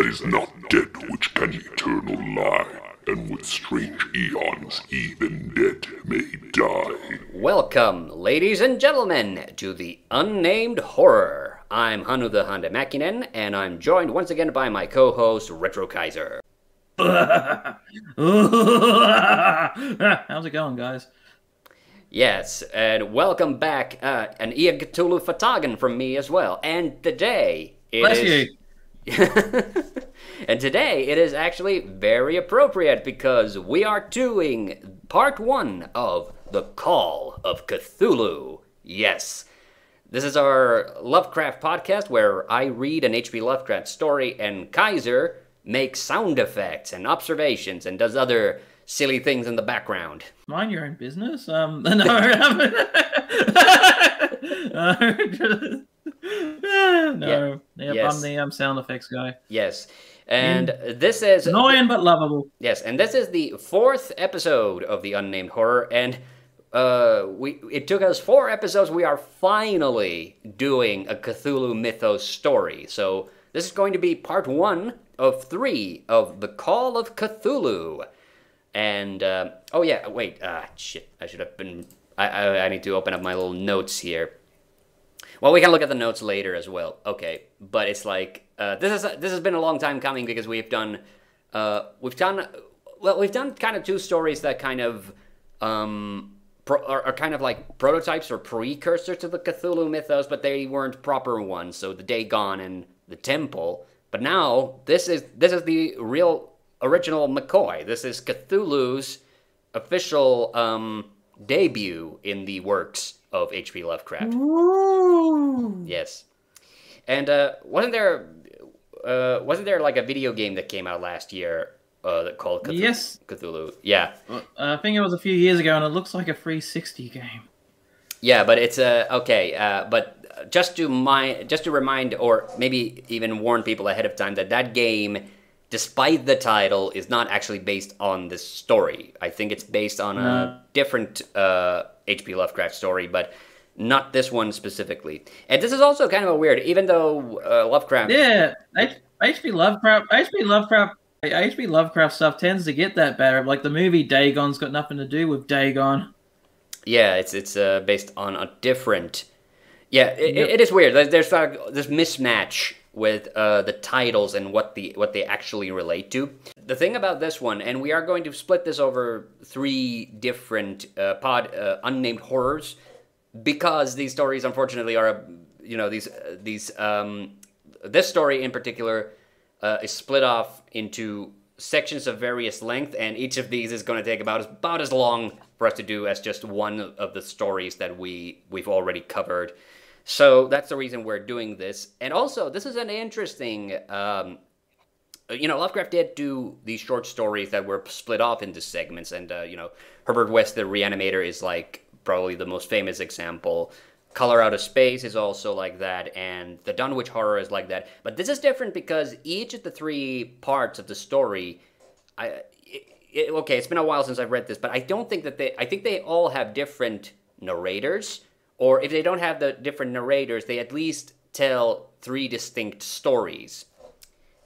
is not dead which can eternal lie, and with strange eons even dead may die. Welcome, ladies and gentlemen, to the Unnamed Horror. I'm Hannu TheHande, and I'm joined once again by my co-host, Retrokaiser. How's it going, guys? Yes, and welcome back, an Call of Cthulhu from me as well. And today Bless you. And today it is actually very appropriate because we are doing part 1 of the Call of Cthulhu. Yes. This is our Lovecraft podcast where I read an H.P. Lovecraft story and Kaiser makes sound effects and observations and does other silly things in the background. Mind your own business. No. No. Yep, Yes. I'm the sound effects guy. Yes. And this is... Annoying but lovable. Yes, and this is the 4th episode of the Unnamed Horror, and it took us 4 episodes. We are finally doing a Cthulhu Mythos story. So this is going to be part 1 of 3 of the Call of Cthulhu. And, oh yeah, wait, shit, I should have been... I need to open up my little notes here. Well, we can look at the notes later as well. Okay, but it's like this has been a long time coming because we've done kind of 2 stories that kind of are kind of like prototypes or precursors to the Cthulhu mythos, but they weren't proper ones. So the Dagon and the Temple. But now this is the real original McCoy. This is Cthulhu's official debut in the works of H.P. Lovecraft. Ooh. Yes. And wasn't there like a video game that came out last year called Cthulhu? Yes. Cthulhu. Yeah. I think it was a few years ago, and it looks like a 360 game. Yeah, but it's okay. But just to remind, or maybe even warn people ahead of time that game, despite the title, is not actually based on this story. I think it's based on a different H.P. Lovecraft story, but not this one specifically. And this is also kind of a weird, even though Lovecraft... Yeah, H.P. Lovecraft stuff tends to get that better. Like the movie Dagon's got nothing to do with Dagon. Yeah, it's based on a different... Yeah, it is weird. There's like this mismatch with the titles and what they actually relate to. The thing about this one, and we are going to split this over 3 different unnamed horrors, because these stories, unfortunately, are this story in particular is split off into sections of various length, and each of these is going to take about as long for us to do as just one of the stories that we've already covered. So that's the reason we're doing this. And also, this is an interesting... Lovecraft did do these short stories that were split off into segments, and, Herbert West, the Reanimator, is, like, probably the most famous example. Color Out of Space is also like that, and the Dunwich Horror is like that. But this is different because each of the 3 parts of the story... it's been a while since I've read this, but I don't think that I think they all have different narrators, or if they don't have the different narrators, they at least tell 3 distinct stories.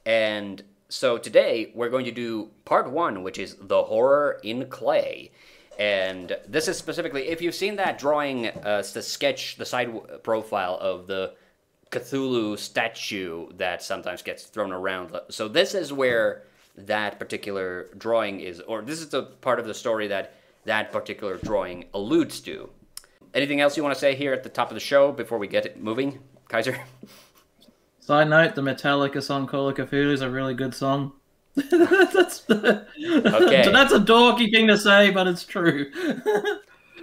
And so today we're going to do part 1, which is The Horror in Clay. And this is specifically, if you've seen that drawing, the sketch, the side profile of the Cthulhu statue that sometimes gets thrown around. So this is where that particular drawing is, or this is the part of the story that particular drawing alludes to. Anything else you want to say here at the top of the show before we get it moving, Kaiser? Side note, the Metallica song Call of Cthulhu is a really good song. Okay. So that's a dorky thing to say, but it's true.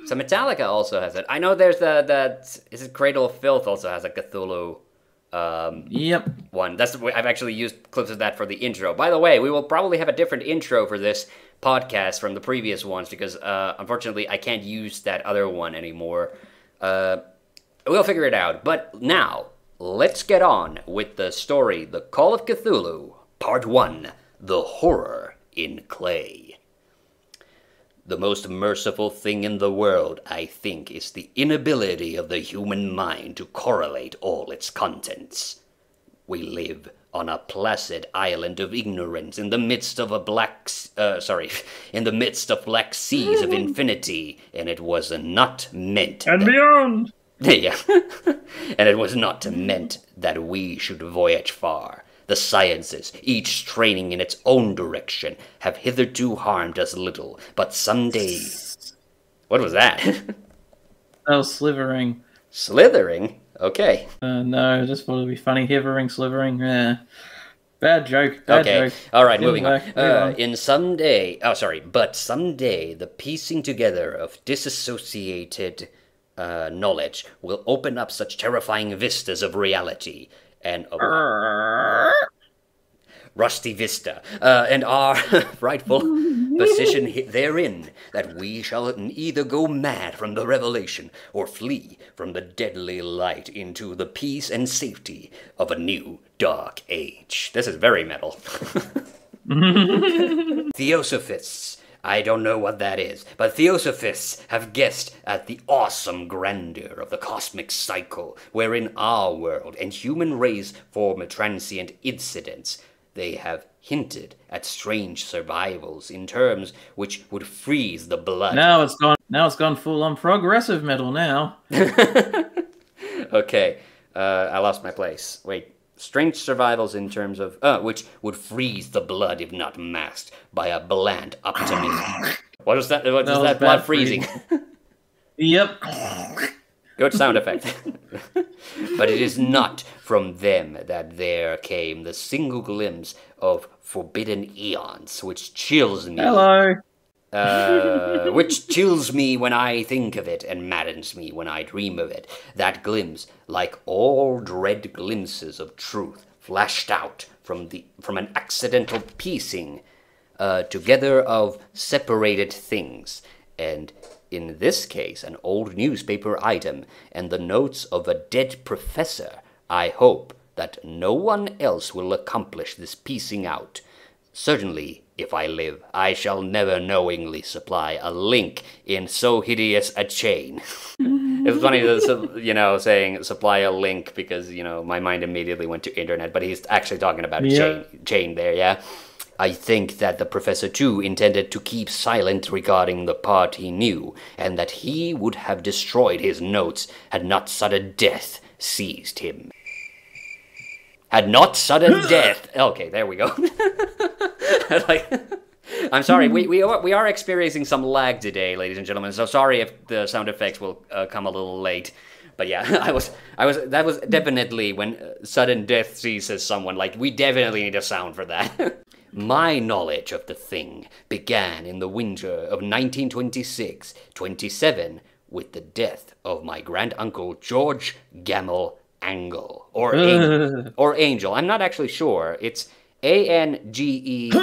So Metallica also has it. I know there's is it Cradle of Filth also has a Cthulhu Yep. one. I've actually used clips of that for the intro. By the way, we will probably have a different intro for this podcast from the previous ones because unfortunately I can't use that other one anymore. We'll figure it out. But now, let's get on with the story, The Call of Cthulhu, Part 1, The Horror in Clay. The most merciful thing in the world, I think, is the inability of the human mind to correlate all its contents. We live on a placid island of ignorance in the midst of in the midst of black seas of infinity, and it was not meant And beyond! Yeah, and it was not meant that we should voyage far. The sciences, each straining in its own direction, have hitherto harmed us little, but someday... What was that? That was slithering. Slithering? Okay. No, just thought it'd be funny. Hivering, slithering. Yeah. Bad joke. Bad Okay. joke. All right, moving on. on. But someday the piecing together of disassociated knowledge will open up such terrifying vistas of reality and of rusty vista, and our rightful position therein, that we shall either go mad from the revelation or flee from the deadly light into the peace and safety of a new dark age. This is very metal. Theosophists. I don't know what that is, but Theosophists have guessed at the awesome grandeur of the cosmic cycle, wherein our world and human race form transient incidents. They have hinted at strange survivals in terms which would freeze the blood. Now it's gone full on progressive metal now. Okay, I lost my place. Wait. Strange survivals in terms of, which would freeze the blood if not masked by a bland optimism. What was that? What was that blood freezing? Yep. Good sound effect. But it is not from them that there came the single glimpse of forbidden eons, which chills me. Hello. Which chills me when I think of it and maddens me when I dream of it. That glimpse, like all dread glimpses of truth, flashed out from an accidental piecing together of separated things, and in this case an old newspaper item and the notes of a dead professor. I hope that no one else will accomplish this piecing out. Certainly, if I live, I shall never knowingly supply a link in so hideous a chain. It's funny, saying supply a link because, my mind immediately went to internet, but he's actually talking about chain there, yeah? I think that the professor, too, intended to keep silent regarding the part he knew, and that he would have destroyed his notes had not sudden death seized him. Had not sudden death... Okay, there we go. I'm sorry, we are experiencing some lag today, ladies and gentlemen, so sorry if the sound effects will come a little late. But yeah, that was definitely when sudden death seizes someone, we definitely need a sound for that. My knowledge of the thing began in the winter of 1926-27 with the death of my granduncle George Gamel Angle, or Angel. I'm not actually sure. It's ANGELL.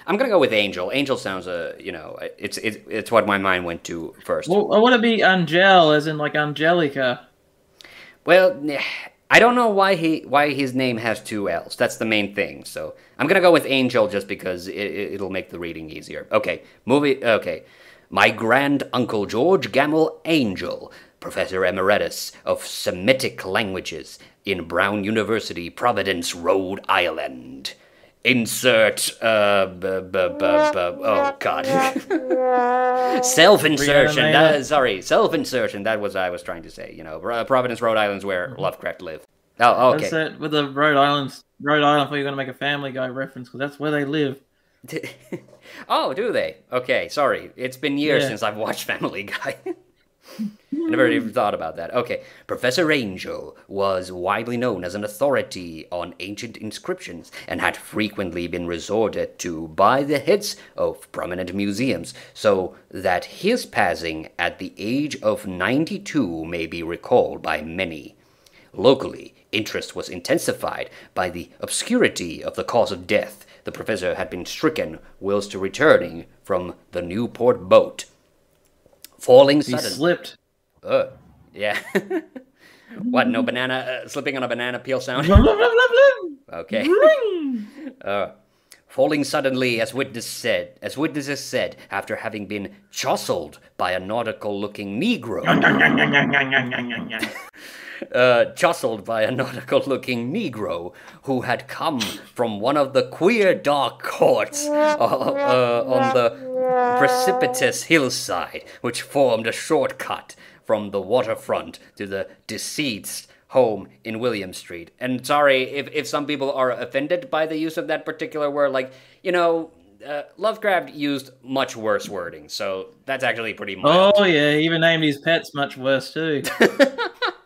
I'm gonna go with Angel. Angel sounds, it's what my mind went to first. Well, would it be Angel, as in Angelica? Well, I don't know why his name has two L's. That's the main thing. So I'm gonna go with Angel just because it'll make the reading easier. Okay, Okay, my grand uncle George Gamel Angel, Professor Emeritus of Semitic Languages in Brown University, Providence, Rhode Island. Insert, oh god. Self-insertion, self-insertion, that was what I was trying to say, Providence, Rhode Island's where Lovecraft lived. Oh, okay. That's it, with the Rhode Island, I thought you were going to make a Family Guy reference, because that's where they live. Oh, do they? Okay, sorry, it's been years since I've watched Family Guy. I never even thought about that. Okay, Professor Angel was widely known as an authority on ancient inscriptions and had frequently been resorted to by the heads of prominent museums, so that his passing at the age of 92 may be recalled by many. Locally, interest was intensified by the obscurity of the cause of death. The professor had been stricken whilst returning from the Newport boat. Falling sudden. He slipped. Yeah. What, no banana, slipping on a banana peel sound? Okay. Falling suddenly, as witnesses said, after having been jostled by a nautical-looking Negro. jostled by a nautical-looking Negro who had come from one of the queer dark courts on the precipitous hillside, which formed a shortcut from the waterfront to the deceased's home in William Street. And sorry if some people are offended by the use of that particular word, like, Lovecraft used much worse wording, so that's actually pretty mild. Oh yeah, he even named his pets much worse too.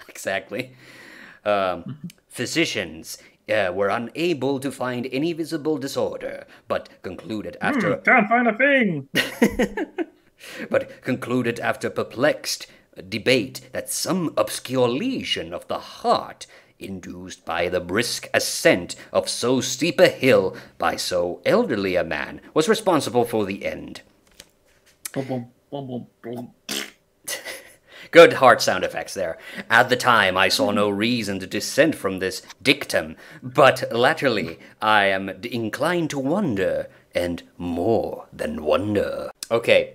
Exactly. Physicians were unable to find any visible disorder, but concluded after... Can't find a thing! but concluded after perplexed debate that some obscure lesion of the heart induced by the brisk ascent of so steep a hill by so elderly a man was responsible for the end. Good heart sound effects there. At the time, I saw no reason to dissent from this dictum, but latterly I am inclined to wonder, and more than wonder. Okay,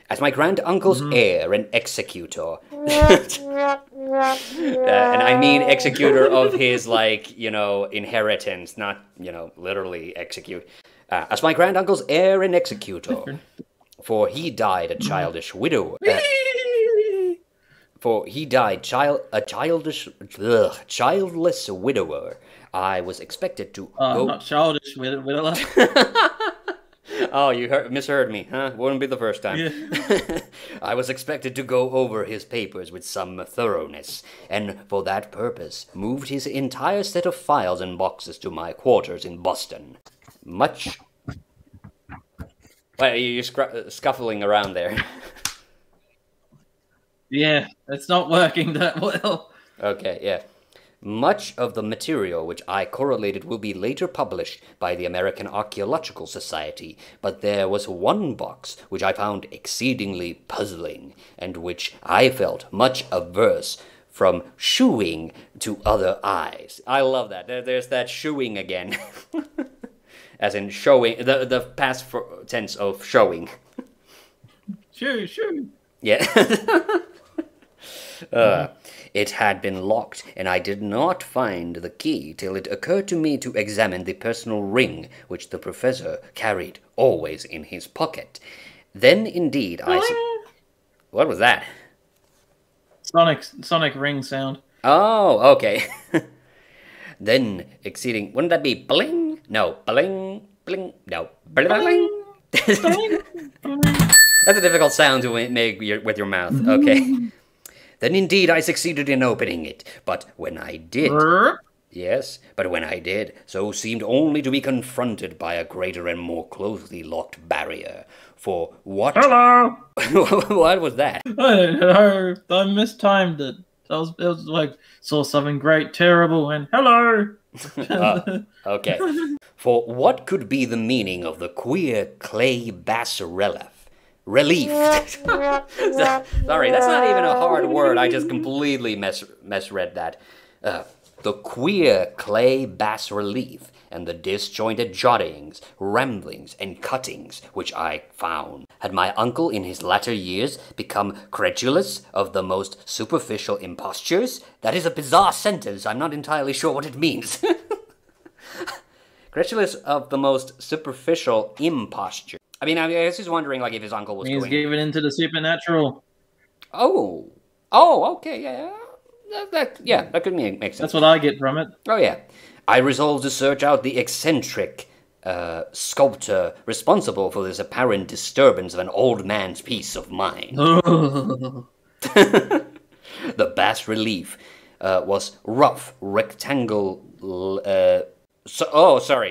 as my grand-uncle's heir and executor, and I mean executor of his, inheritance, not, literally execute. As my grand-uncle's heir and executor, for he died a childish widower. Childless widower. I was expected to go... not childish widower. Oh, you misheard me, huh? Wouldn't be the first time. Yeah. I was expected to go over his papers with some thoroughness, and for that purpose moved his entire set of files and boxes to my quarters in Boston. Much... Wait, you're scuffling around there. Yeah, it's not working that well. Okay, yeah. Much of the material which I correlated will be later published by the American Archaeological Society, but there was one box which I found exceedingly puzzling, and which I felt much averse from shewing to other eyes. I love that. There's that shewing again. As in showing, the past tense of showing. Shoo. Yeah. It had been locked, and I did not find the key till it occurred to me to examine the personal ring which the professor carried always in his pocket. Then, indeed, What was that? Sonic ring sound. Oh, okay. Then, exceeding... Wouldn't that be bling? No, bling, bling, no, bling. That's a difficult sound to make with your mouth. Okay. Then indeed I succeeded in opening it, but when I did... Yes, but when I did, so seemed only to be confronted by a greater and more closely locked barrier. For what... Hello! What was that? Hello! I mistimed it. It was like, saw something great, terrible, and hello! Okay. For what could be the meaning of the queer clay bass relief? Sorry, that's not even a hard word. I just completely misread that. The queer clay bas relief and the disjointed jottings, ramblings, and cuttings which I found. Had my uncle in his latter years become credulous of the most superficial impostures? That is a bizarre sentence. I'm not entirely sure what it means. Credulous of the most superficial imposture. I mean, I was just wondering, if his uncle was He's giving into the supernatural. Oh, okay, yeah. That could make sense. That's what I get from it. Oh, yeah. I resolved to search out the eccentric sculptor responsible for this apparent disturbance of an old man's peace of mind. The bas relief was rough, rectangle...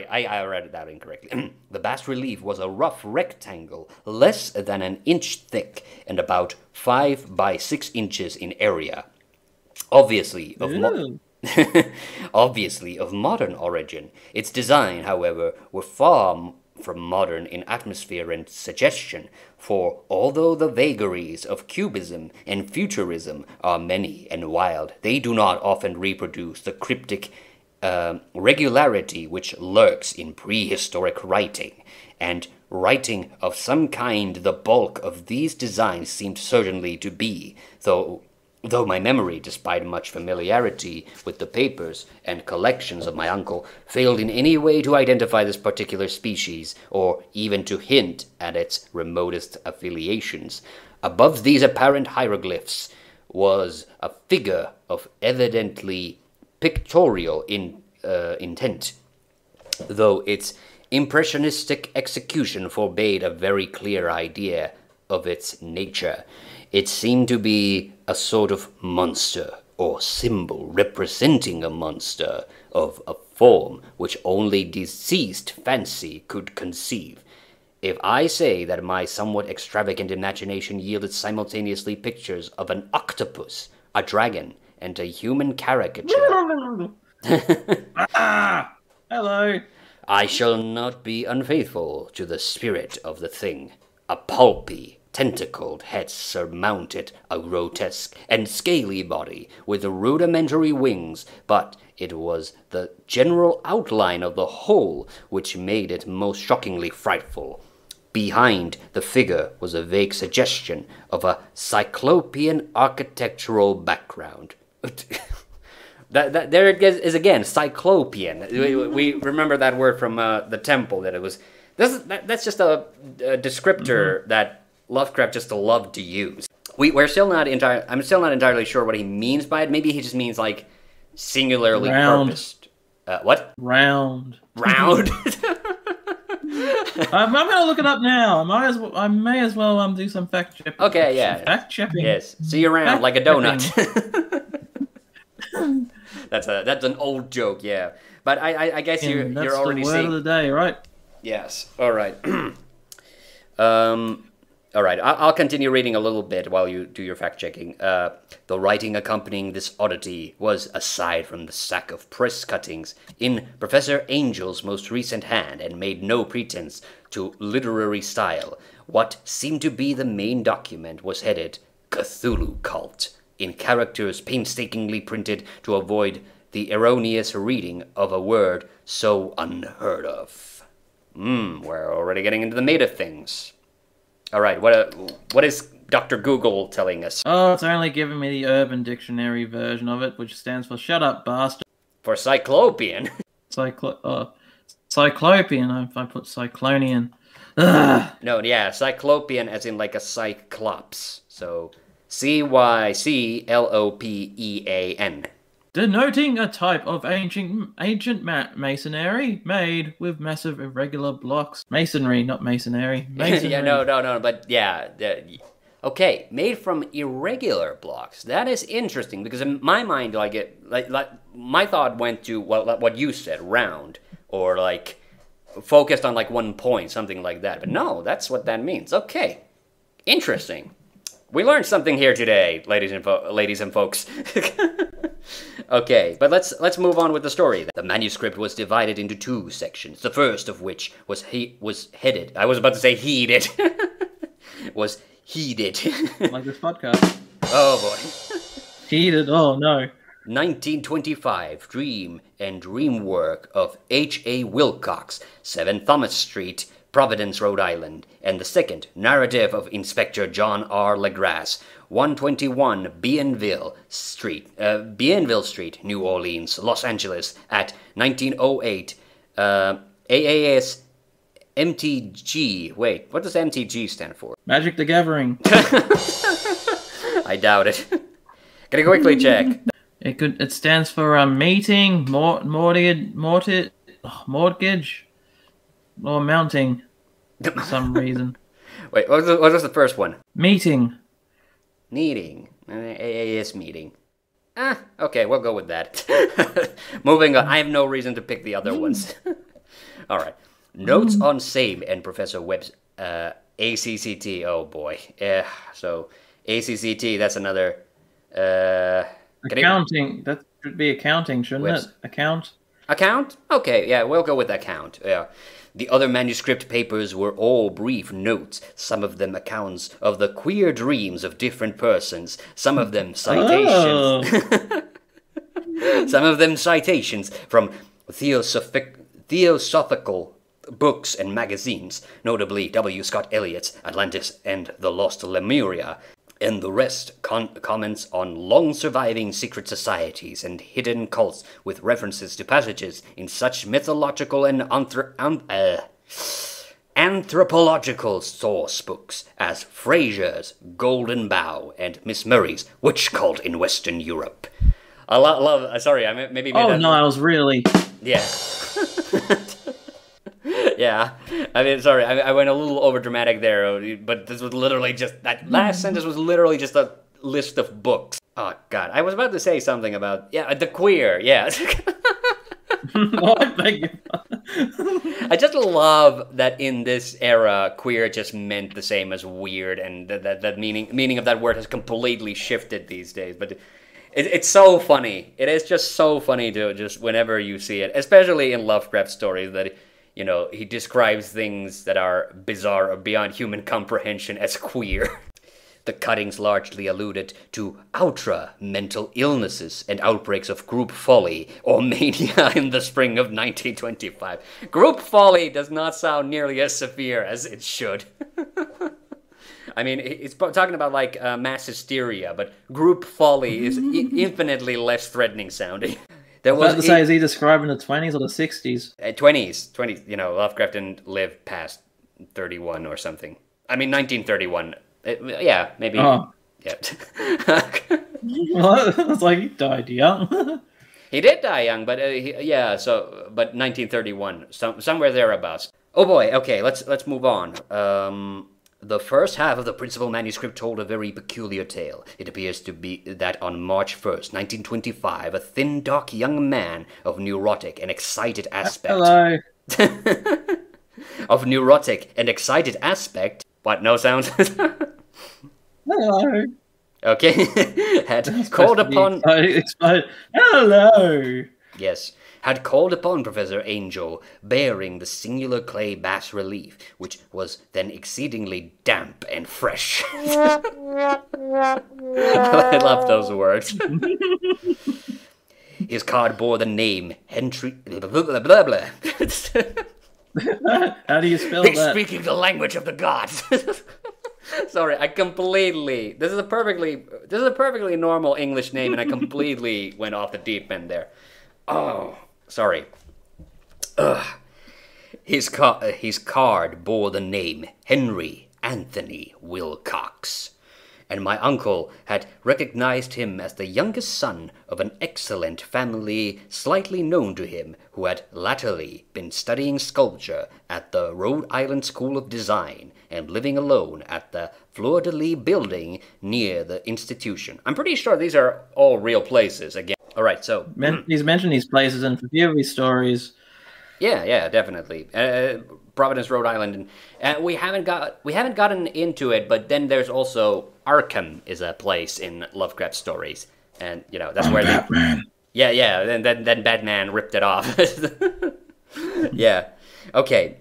I read it out incorrectly. The bas relief was a rough rectangle, less than an inch thick, and about 5 by 6 inches in area. Obviously of modern origin. Its design, however, were far from modern in atmosphere and suggestion, for although the vagaries of cubism and futurism are many and wild, they do not often reproduce the cryptic regularity which lurks in prehistoric writing, and writing of some kind the bulk of these designs seemed certainly to be, though Though my memory, despite much familiarity with the papers and collections of my uncle, failed in any way to identify this particular species, or even to hint at its remotest affiliations, above these apparent hieroglyphs was a figure of evidently pictorial intent, though its impressionistic execution forbade a very clear idea of its nature. It seemed to be a sort of monster, or symbol representing a monster, of a form which only deceased fancy could conceive. If I say that my somewhat extravagant imagination yielded simultaneously pictures of an octopus, a dragon, and a human caricature, Hello. I shall not be unfaithful to the spirit of the thing. A pulpy, tentacled head surmounted a grotesque and scaly body with rudimentary wings, but it was the general outline of the whole which made it most shockingly frightful. Behind the figure was a vague suggestion of a cyclopean architectural background. There it is again, cyclopean. We remember that word from the temple. That it was. That's just a descriptor that Lovecraft just loved to use. I'm still not entirely sure what he means by it. Maybe he just means like singularly Round. purposed. What? Round. Round. I'm gonna look it up now. I may as well do some fact checking. Okay, yeah. Fact checking. Yes. See you around Fact like a donut. checking. That's an old joke, yeah. But I guess you're already That's the word seeing. of the day, right? Yes. All right. All right. I'll continue reading a little bit while you do your fact checking. The writing accompanying this oddity was, aside from the stack of press cuttings, in Professor Angel's most recent hand, and made no pretense to literary style. What seemed to be the main document was headed "Cthulhu Cult," in characters painstakingly printed to avoid the erroneous reading of a word so unheard of. We're already getting into the meat of things. All right, what is Dr. Google telling us? Oh, it's only giving me the Urban Dictionary version of it, which stands for "Shut up, bastard." For Cyclopean. Cyclopean. If I put Cyclonian. Ugh. No, yeah, Cyclopean as in like a cyclops. So Cyclopean. Denoting a type of ancient masonry made with massive irregular blocks. Masonry, not masonry. Masonry. Yeah, no, but yeah. Okay, made from irregular blocks. That is interesting because in my mind, like my thought went to what you said, round, or like focused on like one point, something like that. But no, that's what that means. Okay, interesting. We learned something here today, ladies and folks. Okay, but let's move on with the story. The manuscript was divided into two sections. The first of which was headed. I was about to say heeded. Was heeded. Like this podcast. Oh boy. Heated. Oh no. 1925 Dream and Dream Work of H.A. Wilcox, 7 Thomas Street, Providence, Rhode Island, and the second Narrative of Inspector John R. Legrasse, 121 Bienville Street, New Orleans, Los Angeles, at 1908, AAS MTG. Wait, what does MTG stand for? Magic the Gathering. I doubt it. Gonna quickly check. It stands for meeting, mortgage, or mounting. For some reason. Wait, what was the first one? Meeting. Meeting. AAS meeting. Okay, we'll go with that. Moving on. I have no reason to pick the other ones. All right. Notes on same and Professor Webb's ACCT. Oh boy. So ACCT. That's another. Accounting. That should be accounting, shouldn't it? Account. Account? Okay, yeah, we'll go with account. Yeah. The other manuscript papers were all brief notes, some of them accounts of the queer dreams of different persons, some of them citations. Some of them citations from theosophical books and magazines, notably W. Scott Eliot's Atlantis and the Lost Lemuria, And the rest comments on long-surviving secret societies and hidden cults with references to passages in such mythological and anthropological source books as Fraser's Golden Bough and Miss Murray's Witch Cult in Western Europe. I love. Sorry, I maybe. Made that... Niles, really? Yeah. Yeah, I mean, sorry, I went a little over dramatic there, but this was literally just, that last sentence was literally just a list of books. Oh, God, I was about to say something about, the queer, yeah. What? Beg your pardon. I just love that in this era, queer just meant the same as weird, and that meaning of that word has completely shifted these days, but... It's so funny. It is just so funny to just, whenever you see it, especially in Lovecraft stories, that... You know, he describes things that are bizarre or beyond human comprehension as queer. The cuttings largely alluded to outra-mental illnesses and outbreaks of group folly or mania in the spring of 1925. Group folly does not sound nearly as severe as it should. I mean, it's talking about, like, mass hysteria, but group folly is infinitely less threatening sounding. I was about to say, is he describing the 20s or the 60s? 20s, you know, Lovecraft didn't live past 31 or something. I mean, 1931, yeah, maybe, oh. Yeah. What? It's like he died young. He did die young, but, but 1931, somewhere thereabouts. Oh boy, okay, let's move on. The first half of the principal manuscript told a very peculiar tale. It appears to be that on March 1st, 1925, a thin, dark young man of neurotic and excited aspect... Hello. of neurotic and excited aspect... What, no sound? Hello. Okay. Had called upon... Hello. Yes. Had called upon Professor Angel, bearing the singular clay bas-relief, which was then exceedingly damp and fresh. I love those words. His card bore the name Henry... Blah, blah, blah, blah. How do you spell He's that? speaking the language of the gods. Sorry, I completely... This is a perfectly normal English name, and I completely went off the deep end there. Oh... Sorry. His card bore the name Henry Anthony Wilcox, and my uncle had recognized him as the youngest son of an excellent family slightly known to him, who had latterly been studying sculpture at the Rhode Island School of Design and living alone at the Fleur-de-Lis building near the institution. I'm pretty sure these are all real places, again. All right, so... He's mentioned these places in a few of his stories. Yeah, definitely. Providence, Rhode Island, and we haven't gotten into it, but then there's also Arkham is a place in Lovecraft stories, and you know that's where Batman. Yeah. Then Batman ripped it off. Yeah. Okay.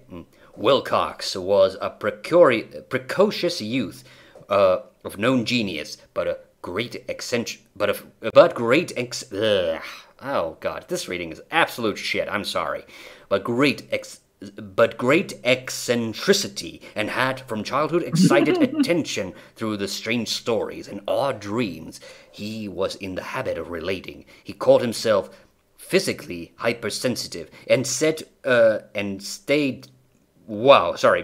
Wilcox was a precocious youth of known genius, oh god, this reading is absolute shit. I'm sorry, but great eccentricity, and had from childhood excited attention through the strange stories and odd dreams he was in the habit of relating. He called himself physically hypersensitive and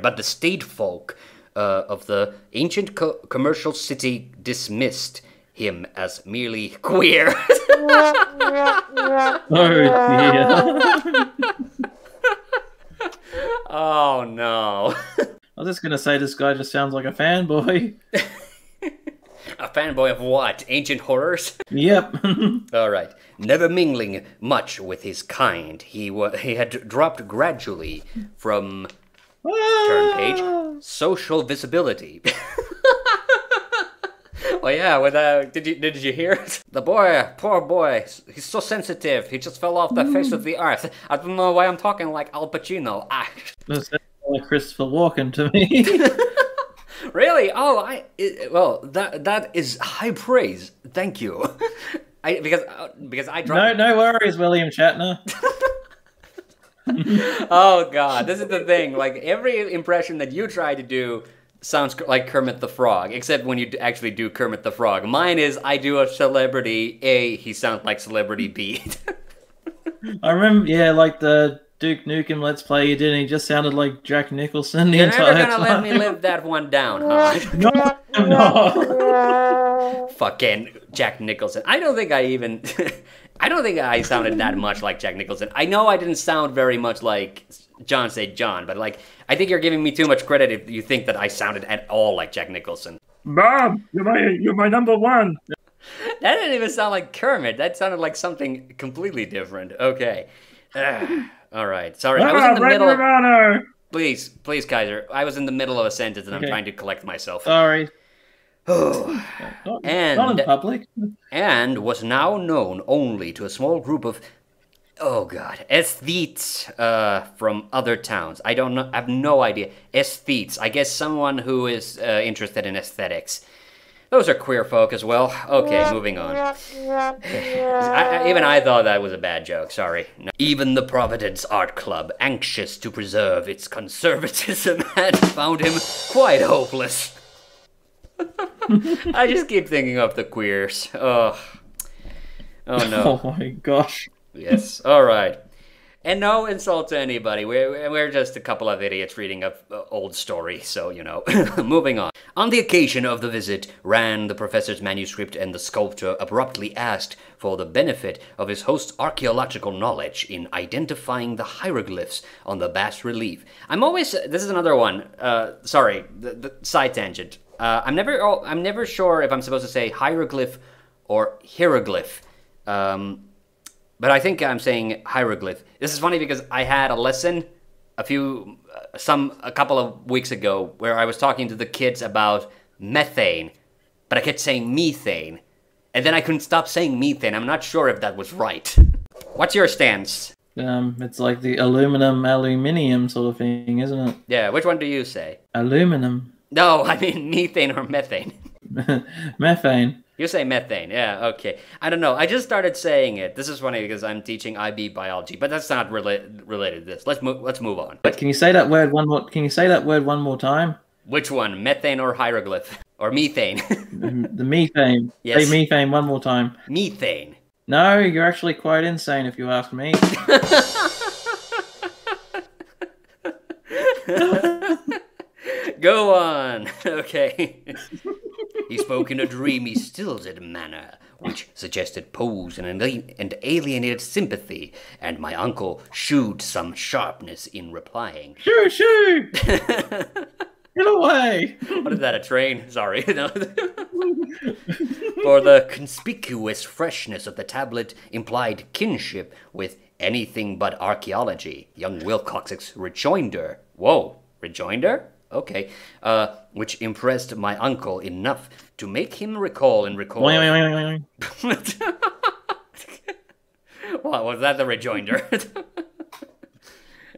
but the state folk of the ancient commercial city dismissed him as merely queer. Oh dear. Oh no. I was just gonna say this guy just sounds like a fanboy. A fanboy of what? Ancient horrors? Yep. All right. Never mingling much with his kind, he had dropped gradually from... Turn page. Social visibility. Oh yeah, did you hear it? The boy, poor boy, he's so sensitive. He just fell off the face of the earth. I don't know why I'm talking like Al Pacino. That sounds like Christopher Walken to me. Really? Oh, that is high praise. Thank you. Because I dropped... No worries, William Shatner. Oh god, this is the thing. Like every impression that you try to do, sounds like Kermit the Frog, except when you actually do Kermit the Frog. Mine is I do a celebrity A, he sounds like celebrity B. I remember, yeah, like the Duke Nukem Let's Play you did, and he just sounded like Jack Nicholson the You're entire never gonna time. let me live that one down, huh? No, I'm not. Fucking Jack Nicholson. I don't think I sounded that much like Jack Nicholson. I know I didn't sound very much like John St. John, but like, I think you're giving me too much credit if you think that I sounded at all like Jack Nicholson. Mom, you're my number one. That didn't even sound like Kermit. That sounded like something completely different. Okay. All right. Sorry, I was in the middle of... honor. Please, Kaiser. I was in the middle of a sentence and Okay. I'm trying to collect myself. Sorry. And- Not in public. And was now known only to a small group of, oh god, aesthetes from other towns. I don't know, I have no idea. Aesthetes, I guess someone who is interested in aesthetics. Those are queer folk as well. Okay, moving on. Even I thought that was a bad joke, sorry. No. Even the Providence Art Club, anxious to preserve its conservatism, had found him quite hopeless. I just keep thinking of the queers. Oh no. Oh my gosh. Yes. All right. And no insult to anybody. We're just a couple of idiots reading an old story, so, you know. Moving on. On the occasion of the visit, ran the professor's manuscript, and the sculptor abruptly asked for the benefit of his host's archaeological knowledge in identifying the hieroglyphs on the bas relief. This is another one. Sorry, the side tangent. I'm never sure if I'm supposed to say hieroglyph or hieroglyph. But I think I'm saying hieroglyph. This is funny because I had a lesson a couple of weeks ago where I was talking to the kids about methane, but I kept saying methane, and then I couldn't stop saying methane. I'm not sure if that was right. What's your stance? It's like the aluminium sort of thing, isn't it? Yeah, which one do you say? Aluminum. No, I mean methane or methane. Methane. You say methane, yeah, okay. I don't know, I just started saying it. This is funny because I'm teaching IB biology, but that's not related to this. Let's move on. Can you say that word one more? Can you say that word one more time? Which one, methane or hieroglyph? Or methane? The methane. Yes. Say methane one more time. Methane. No, you're actually quite insane if you ask me. Go on. Okay. He spoke in a dreamy, stilted manner, which suggested pose and alienated sympathy, and my uncle shewed some sharpness in replying. Shoo! Get away! What is that, a train? Sorry. No. For the conspicuous freshness of the tablet implied kinship with anything but archaeology. Young Wilcox's rejoinder. Whoa, rejoinder? Okay. Which impressed my uncle enough to make him recall. Oing. What was that, the rejoinder?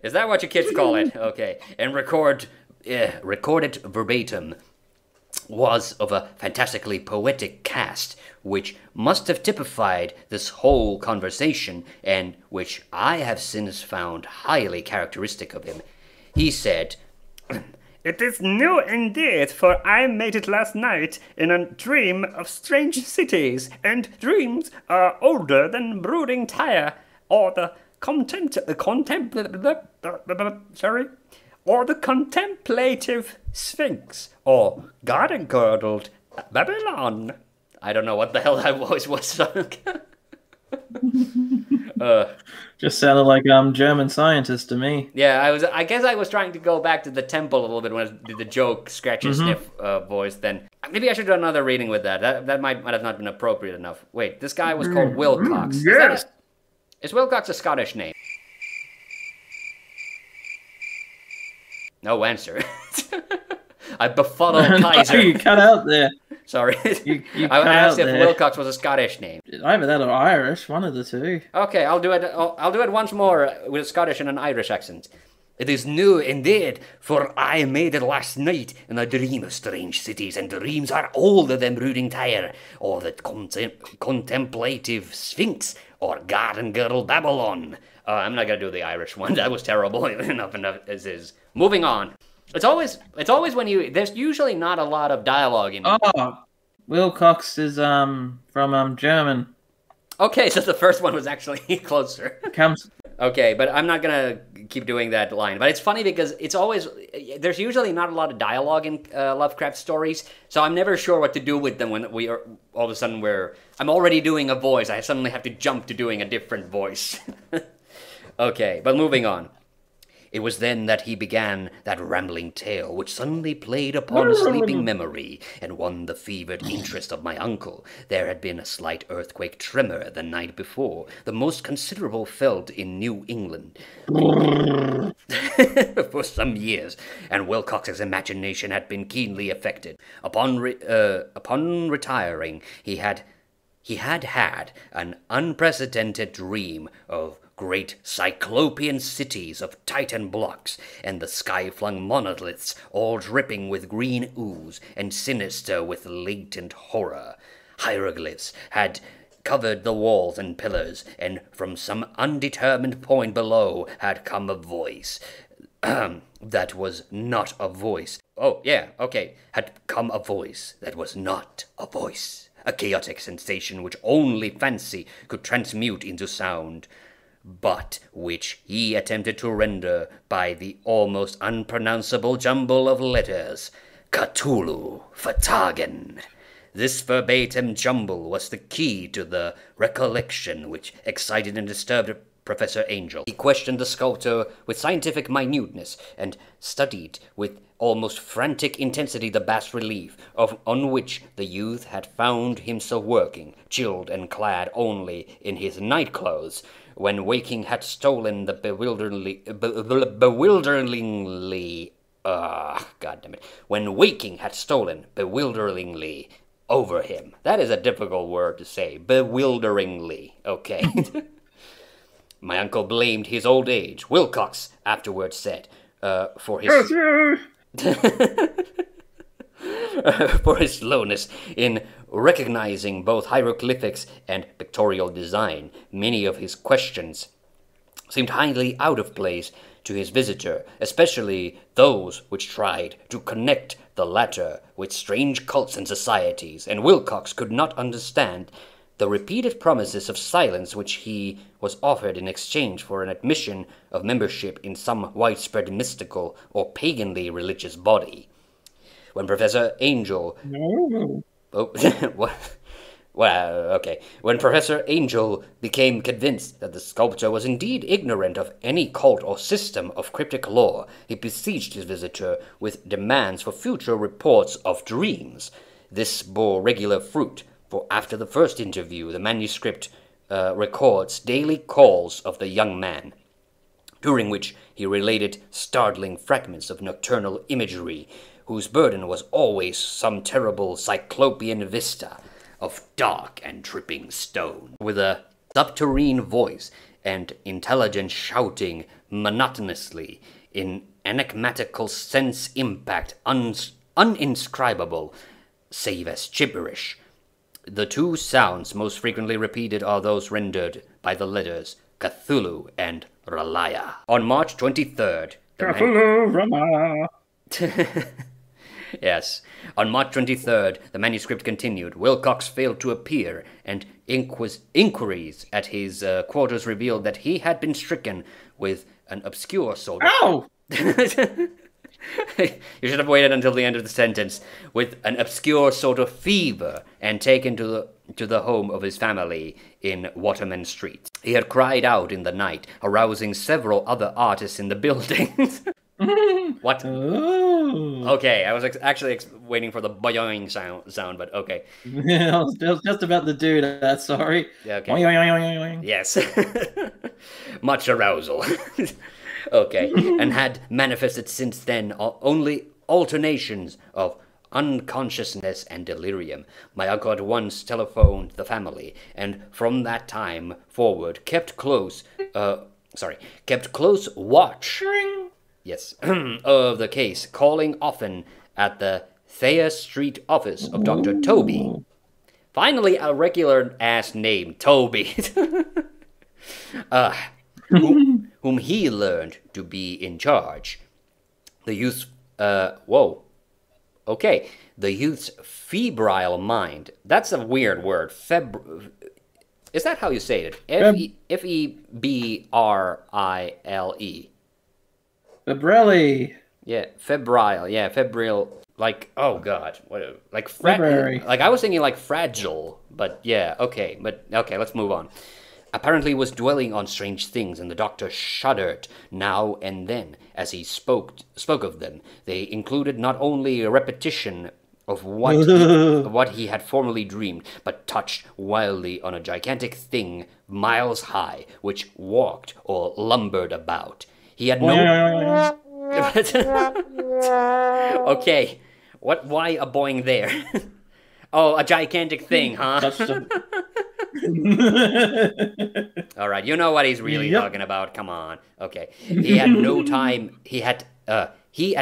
Is that what your kids call it? Okay. And recorded verbatim was of a fantastically poetic cast, which must have typified this whole conversation, and which I have since found highly characteristic of him. He said, It is new indeed, for I made it last night in a dream of strange cities, and dreams are older than brooding Tyre, or the contemplative Sphinx, or garden-girdled Babylon. I don't know what the hell that voice was. Just sounded like German scientist to me. Yeah, I guess I was trying to go back to the temple a little bit when I did the joke, scratch and sniff voice. Then maybe I should do another reading with that. That might have not been appropriate enough. Wait, this guy was called Wilcox. Yes. Is Wilcox a Scottish name? No answer. I befuddled Kaiser. You cut out there. Sorry. You I cut asked out if there. Wilcox was a Scottish name. Either that or Irish, one of the two. Okay, I'll do it once more with a Scottish and an Irish accent. It is new indeed, for I made it last night in a dream of strange cities, and dreams are older than brooding Tyre, or the contemplative Sphinx, or garden girl Babylon. I'm not gonna do the Irish one. That was terrible. Enough as is. Moving on. It's always when there's usually not a lot of dialogue in it. Oh, Wilcox is from German. Okay, so the first one was actually closer. Comes. Okay, but I'm not gonna keep doing that line. But it's funny because there's usually not a lot of dialogue in Lovecraft stories, so I'm never sure what to do with them when we are all of a sudden I'm already doing a voice. I suddenly have to jump to doing a different voice. Okay, but moving on. It was then that he began that rambling tale which suddenly played upon a sleeping memory and won the fevered interest of my uncle. There had been a slight earthquake tremor the night before, the most considerable felt in New England for some years, and Wilcox's imagination had been keenly affected. Upon retiring, he had an unprecedented dream of great cyclopean cities of Titan blocks, and the sky-flung monoliths all dripping with green ooze and sinister with latent horror. Hieroglyphs had covered the walls and pillars, and from some undetermined point below had come a voice. That was not a voice. Oh, yeah, okay. Had come a voice that was not a voice. A chaotic sensation which only fancy could transmute into sound, but which he attempted to render by the almost unpronounceable jumble of letters. Cthulhu, fhtagn. This verbatim jumble was the key to the recollection which excited and disturbed Professor Angel. He questioned the sculptor with scientific minuteness and studied with almost frantic intensity the bas-relief on which the youth had found himself working, chilled and clad only in his night-clothes, when waking had stolen the when waking had stolen bewilderingly over him. That is a difficult word to say. Bewilderingly. Okay. My uncle blamed his old age, Wilcox afterwards said, for his for his slowness in recognizing both hieroglyphics and pictorial design. Many of his questions seemed highly out of place to his visitor, especially those which tried to connect the latter with strange cults and societies, and Wilcox could not understand the repeated promises of silence which he was offered in exchange for an admission of membership in some widespread mystical or paganly religious body. When Professor Angel... No. Oh, When Professor Angel became convinced that the sculptor was indeed ignorant of any cult or system of cryptic lore, he besieged his visitor with demands for future reports of dreams. This bore regular fruit, for after the first interview, the manuscript records daily calls of the young man, during which he related startling fragments of nocturnal imagery, whose burden was always some terrible cyclopean vista of dark and dripping stone, with a subterranean voice and intelligence shouting monotonously in enigmatical sense impact uninscribable, save as gibberish. The two sounds most frequently repeated are those rendered by the letters Cthulhu and Ralaya. On March 23rd... Cthulhu, Rama! Yes. On March 23rd, the manuscript continued. Wilcox failed to appear, and inquiries at his quarters revealed that he had been stricken with an obscure sort of... Ow! You should have waited until the end of the sentence. With an obscure sort of fever, and taken to the home of his family in Waterman Street. He had cried out in the night, arousing several other artists in the building. What? Oh. Okay, I was actually waiting for the boing sound, but okay. Yeah, I was just about to do that, sorry. Yeah, okay. Boing. Yes. Much arousal. Okay, and had manifested since then only alternations of unconsciousness and delirium. My uncle at once telephoned the family, and from that time forward kept close watch. Yes, of the case, calling often at the Thayer Street office of Dr. Toby. Finally, a regular-ass name, Toby. Whom he learned to be in charge. The youth Whoa. Okay. The youth's febrile mind. That's a weird word. Is that how you say it? Febrile. Febrile. Yeah, febrile. Yeah, febrile. Like, oh god, what? Like February. Like I was thinking like fragile, but yeah, okay, let's move on. Apparently was dwelling on strange things, and the doctor shuddered now and then as he spoke of them. They included not only a repetition of what he had formerly dreamed, but touched wildly on a gigantic thing miles high, which walked or lumbered about. He had no... Okay, why a boing there? Oh, a gigantic thing, huh? All right, you know what he's really talking about. Come on. Okay. He had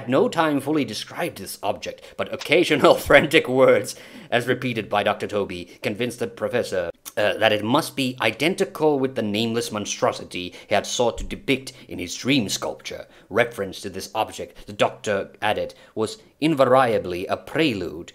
no time fully described this object, but occasional frantic words, as repeated by Dr. Toby, convinced the professor that it must be identical with the nameless monstrosity he had sought to depict in his dream sculpture. Reference to this object, the doctor added, was invariably a prelude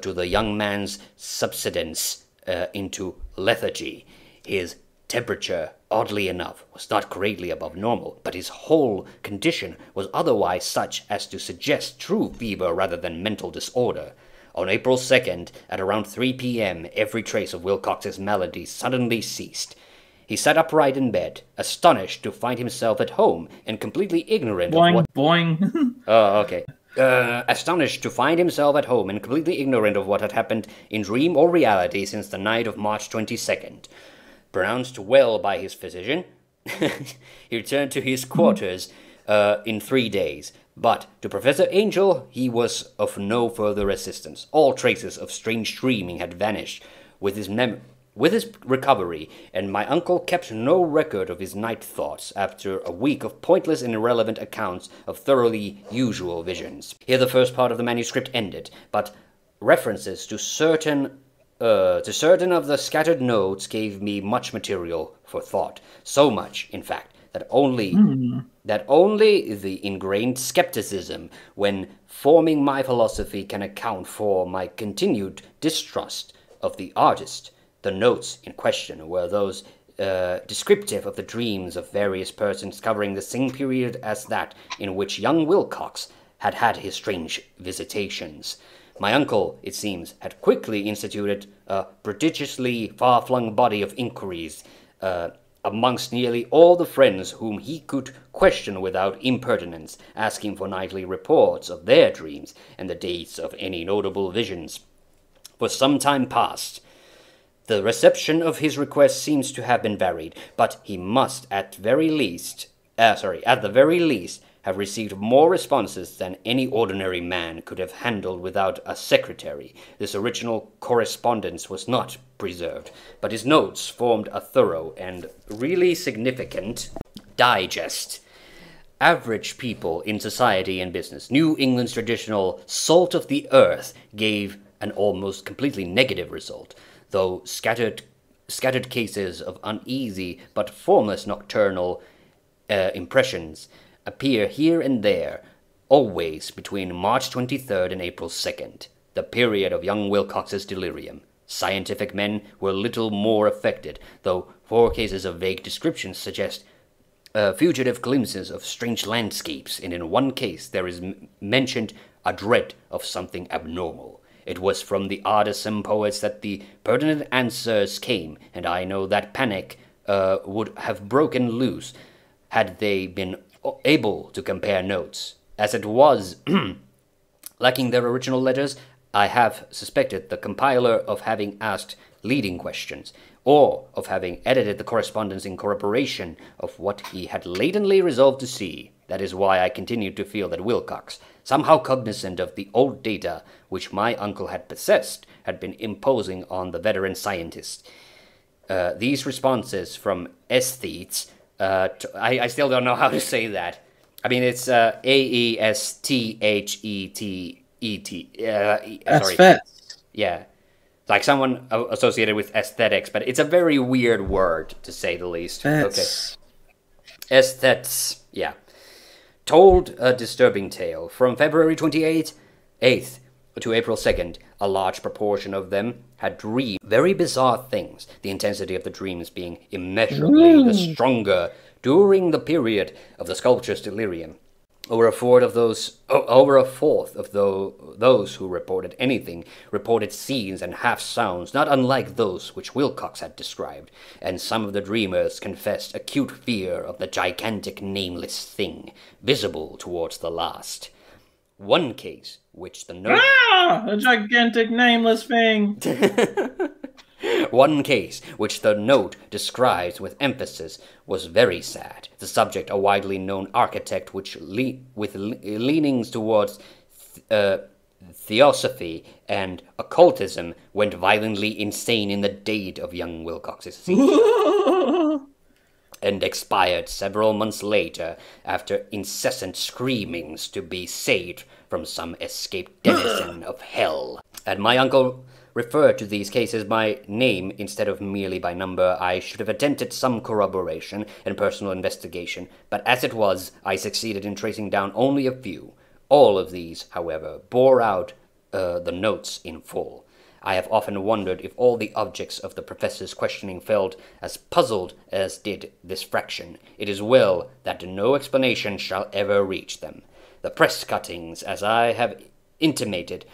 to the young man's subsidence into lethargy. His temperature, oddly enough, was not greatly above normal, but his whole condition was otherwise such as to suggest true fever rather than mental disorder. On April 2nd, at around 3 p.m., every trace of Wilcox's malady suddenly ceased. He sat upright in bed, astonished to find himself at home and completely ignorant of what... Boing. Oh, okay. Astonished to find himself at home and completely ignorant of what had happened in dream or reality since the night of March 22nd. Pronounced well by his physician, he returned to his quarters in 3 days. But to Professor Angel, he was of no further assistance. All traces of strange dreaming had vanished with his recovery, and my uncle kept no record of his night thoughts after a week of pointless and irrelevant accounts of thoroughly usual visions. Here the first part of the manuscript ended, but references to certain of the scattered notes gave me much material for thought. So much, in fact, that only the ingrained skepticism when forming my philosophy can account for my continued distrust of the artist. The notes in question were those descriptive of the dreams of various persons covering the same period as that in which young Wilcox had had his strange visitations. My uncle, it seems, had quickly instituted a prodigiously far-flung body of inquiries amongst nearly all the friends whom he could question without impertinence, asking for nightly reports of their dreams and the dates of any notable visions. For some time past, the reception of his request seems to have been varied, but he must at the very least, have received more responses than any ordinary man could have handled without a secretary. This original correspondence was not preserved, but his notes formed a thorough and really significant digest. Average people in society and business, New England's traditional salt of the earth gave an almost completely negative result, though scattered cases of uneasy but formless nocturnal impressions appear here and there, always between March 23rd and April 2nd, the period of young Wilcox's delirium. Scientific men were little more affected, though 4 cases of vague descriptions suggest fugitive glimpses of strange landscapes, and in 1 case there is mentioned a dread of something abnormal. It was from the artisan poets that the pertinent answers came, and I know that panic would have broken loose had they been able to compare notes. As it was, lacking their original letters, I have suspected the compiler of having asked leading questions, or of having edited the correspondence in corroboration of what he had latently resolved to see. That is why I continued to feel that Wilcox, somehow cognizant of the old data which my uncle had possessed, had been imposing on the veteran scientist. These responses from aesthetes, I still don't know how to say that. I mean, it's Aesthethet. Sorry. Yeah. Like someone associated with aesthetics, but it's a very weird word, to say the least. Okay. Aesthets, yeah. told a disturbing tale. From February 8th to April 2nd, a large proportion of them had dreamed very bizarre things, the intensity of the dreams being immeasurably the stronger during the period of the sculpture's delirium. Over a fourth of those who reported anything reported scenes and half sounds not unlike those which Wilcox had described, and some of the dreamers confessed acute fear of the gigantic nameless thing, visible towards the last. One case, which the note... A gigantic nameless thing! One case, which the note describes with emphasis, was very sad. The subject, a widely known architect with leanings towards theosophy and occultism, went violently insane in the date of young Wilcox's seizure, and expired several months later after incessant screamings to be saved from some escaped denizen of hell. And my uncle referred to these cases by name instead of merely by number. I should have attempted some corroboration and personal investigation, but as it was, I succeeded in tracing down only a few. All of these, however, bore out the notes in full. I have often wondered if all the objects of the professor's questioning felt as puzzled as did this fraction. It is well that no explanation shall ever reach them. The press cuttings, as I have intimated,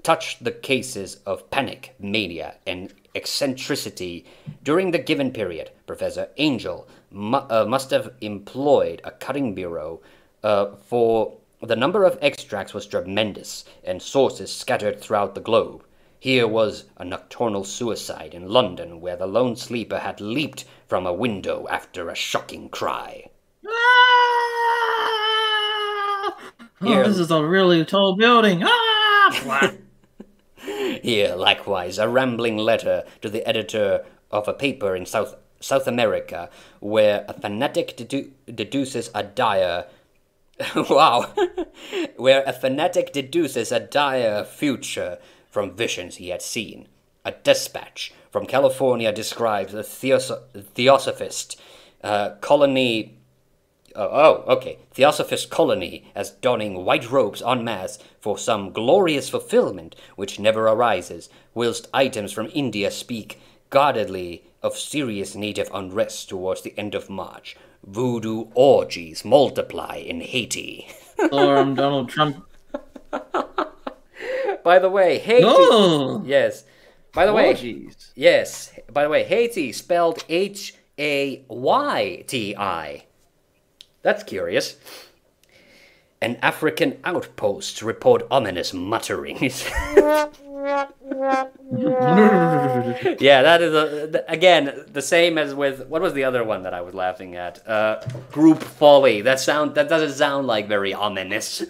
touched the cases of panic, mania, and eccentricity during the given period. Professor Angel must have employed a cutting bureau, for the number of extracts was tremendous, and sources scattered throughout the globe. Here was a nocturnal suicide in London, where the lone sleeper had leaped from a window after a shocking cry. This is a really tall building. Here, likewise, a rambling letter to the editor of a paper in South America, where a fanatic deduces a dire... where a fanatic deduces a dire future from visions he had seen. A dispatch from California describes a theosophist colony... Theosophist colony as donning white robes en masse for some glorious fulfillment which never arises, whilst items from India speak guardedly of serious native unrest towards the end of March. Voodoo orgies multiply in Haiti. Donald Trump. By the way, Haiti... No! Yes. By the way... Orgies. Yes. By the way, Haiti spelled Hayti. That's curious. An African outpost report ominous mutterings. Yeah, that is, again, the same as with... What was the other one that I was laughing at? Group folly. That doesn't sound like very ominous.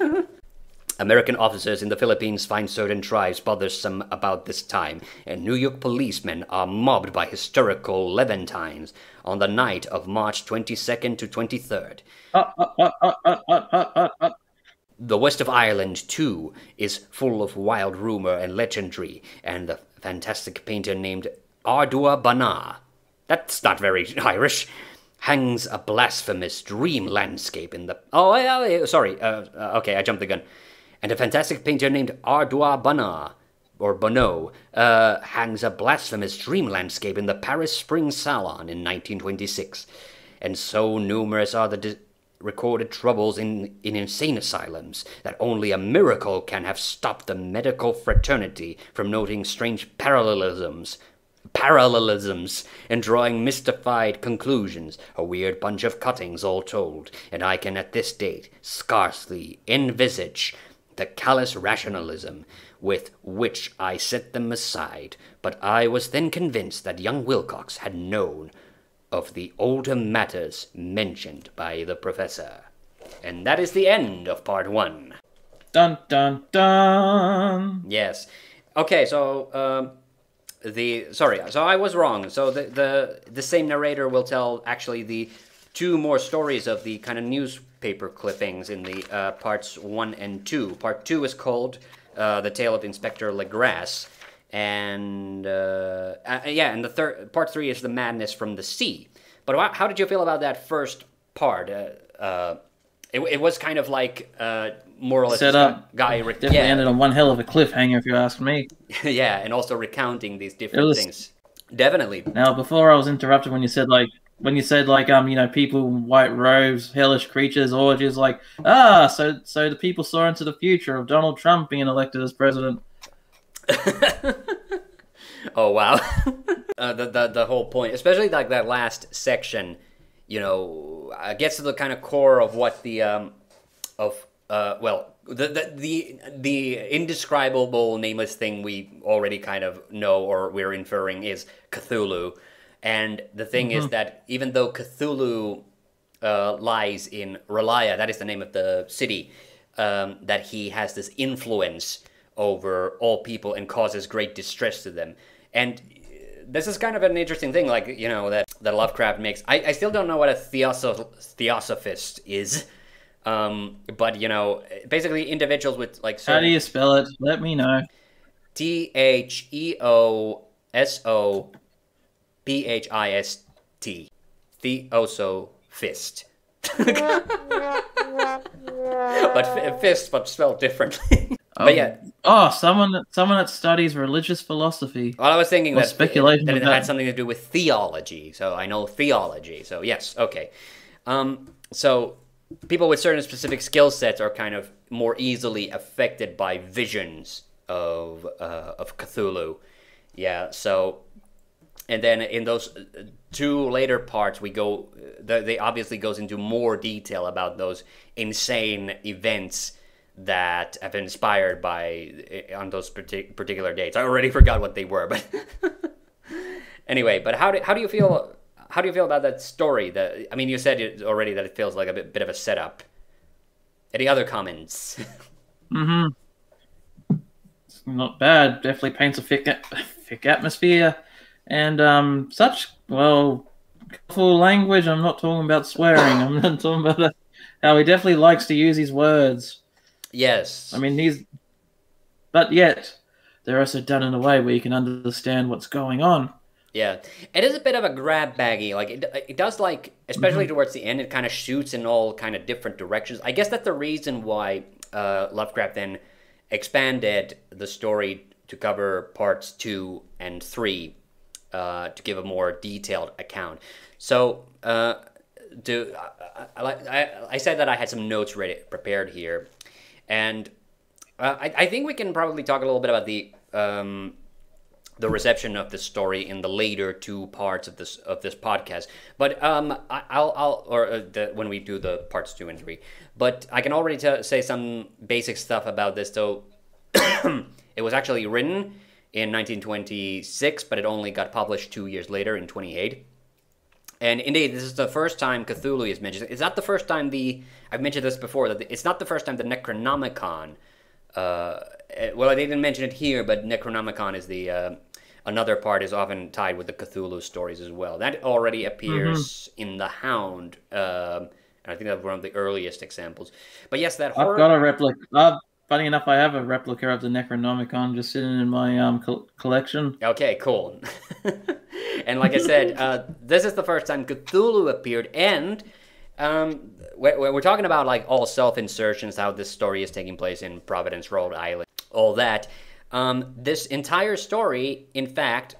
American officers in the Philippines find certain tribes bothersome about this time, and New York policemen are mobbed by hysterical Levantines on the night of March 22nd to 23rd. The west of Ireland, too, is full of wild rumor and legendary, and the fantastic painter named Ardua Bana, that's not very Irish, hangs a blasphemous dream landscape in the... Okay, I jumped the gun. And a fantastic painter named Ardua Bana, or Bono, hangs a blasphemous dream landscape in the Paris Spring Salon in 1926. And so numerous are the recorded troubles in insane asylums that only a miracle can have stopped the medical fraternity from noting strange parallelisms and drawing mystified conclusions, a weird bunch of cuttings all told, and I can at this date scarcely envisage the callous rationalism with which I set them aside, but I was then convinced that young Wilcox had known of the older matters mentioned by the professor. And that is the end of part 1. Dun dun dun. Yes. Okay, so so I was wrong. So the same narrator will tell actually the 2 more stories of the kind of newspaper clippings in the parts 1 and 2. Part 2 is called The Tale of Inspector Legrasse, and and the part 3 is The Madness from the Sea. But how did you feel about that first part? it was kind of like more or less Set this up. guy. Definitely ended on one hell of a cliffhanger, if you ask me. Yeah, and also recounting these different things. Definitely. Now, before I was interrupted when you said people in white robes, hellish creatures, orgies, so the people saw into the future of Donald Trump being elected as president. Oh wow. The whole point, especially like that last section, gets to the kind of core of what the indescribable nameless thing we already kind of know or we're inferring is Cthulhu. And the thing is that even though Cthulhu lies in Relaya, that is the name of the city, that he has this influence over all people and causes great distress to them. And this is kind of an interesting thing, that Lovecraft makes. I still don't know what a theosophist is. But basically individuals with like certain... How do you spell it? Let me know. TheOsophist. Theosophist. But fist, but spelled differently. But yeah. Oh, someone that studies religious philosophy. Well, I was thinking that speculation that it had something to do with theology. So I know theology. So yes, okay. So people with certain specific skill sets are kind of more easily affected by visions of Cthulhu. Yeah. So, and then in those two later parts, they obviously goes into more detail about those insane events that have been inspired on those particular dates. I already forgot what they were, but anyway. But how do you feel? How do you feel about that story? You said it already that it feels like a bit of a setup. Any other comments? It's not bad. Definitely paints a thick atmosphere, and such colorful language. I'm not talking about swearing. I'm not talking about how he definitely likes to use his words. Yes. But yet they're also done in a way where you can understand what's going on. Yeah, it is a bit of a grab baggy. Like it does, especially towards the end, it kind of shoots in all kind of different directions. I guess that's the reason why Lovecraft then expanded the story to cover parts 2 and 3 to give a more detailed account. So I said that I had some notes prepared here, and I think we can probably talk a little bit about the reception of the story in the later 2 parts of this podcast, but when we do the parts 2 and 3. But I can already say some basic stuff about this. So it was actually written in 1926, but it only got published 2 years later in 28. And indeed, this is the first time Cthulhu is mentioned. It's not the first time I've mentioned this before, that it's not the first time the Necronomicon. Well, I didn't mention it here, but Necronomicon is another part is often tied with the Cthulhu stories as well. That already appears in TheHande, and I think that's one of the earliest examples. But yes, that horror... I've got a replica. Funny enough, I have a replica of the Necronomicon just sitting in my collection. Okay, cool. And like I said, this is the first time Cthulhu appeared, and we're talking about all self-insertions, how this story is taking place in Providence, Rhode Island, all that. This entire story, in fact,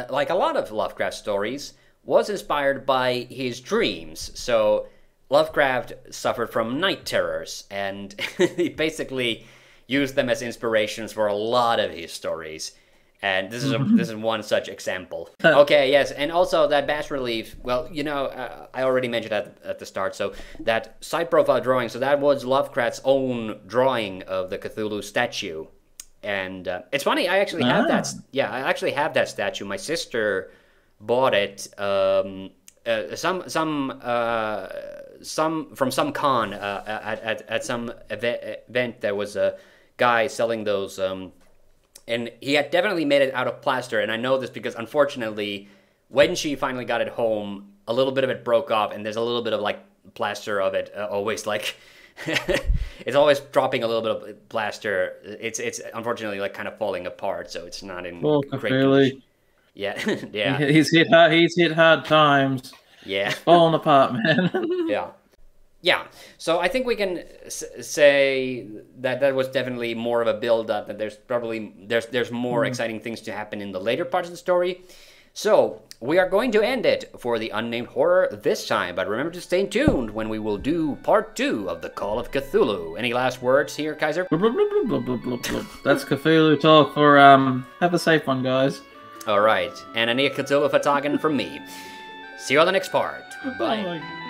like a lot of Lovecraft stories, was inspired by his dreams. So Lovecraft suffered from night terrors, and he basically used them as inspirations for a lot of his stories. And this is one such example. Okay, yes, and also that bas relief. Well, I already mentioned that at the start. So that side profile drawing. So that was Lovecraft's own drawing of the Cthulhu statue. And it's funny. I actually have that. Yeah, I actually have that statue. My sister bought it. Some from some con at some event. There was a guy selling those. And he had definitely made it out of plaster, and I know this because, unfortunately, when she finally got it home, a little bit of it broke off, and there's a little bit of, plaster of it, always, it's always dropping a little bit of plaster. It's unfortunately, kind of falling apart, so it's not in great condition. Yeah, yeah. He's hit hard times. Yeah. It's falling apart, man. Yeah. Yeah, so I think we can say that that was definitely more of a build-up, that there's more exciting things to happen in the later parts of the story. So we are going to end it for the Unnamed Horror this time, but remember to stay tuned when we will do part 2 of the Call of Cthulhu. Any last words here, Kaiser? That's Cthulhu talk for have a safe one, guys. All right, and a fhtagn from me. See you on the next part. Bye. Oh my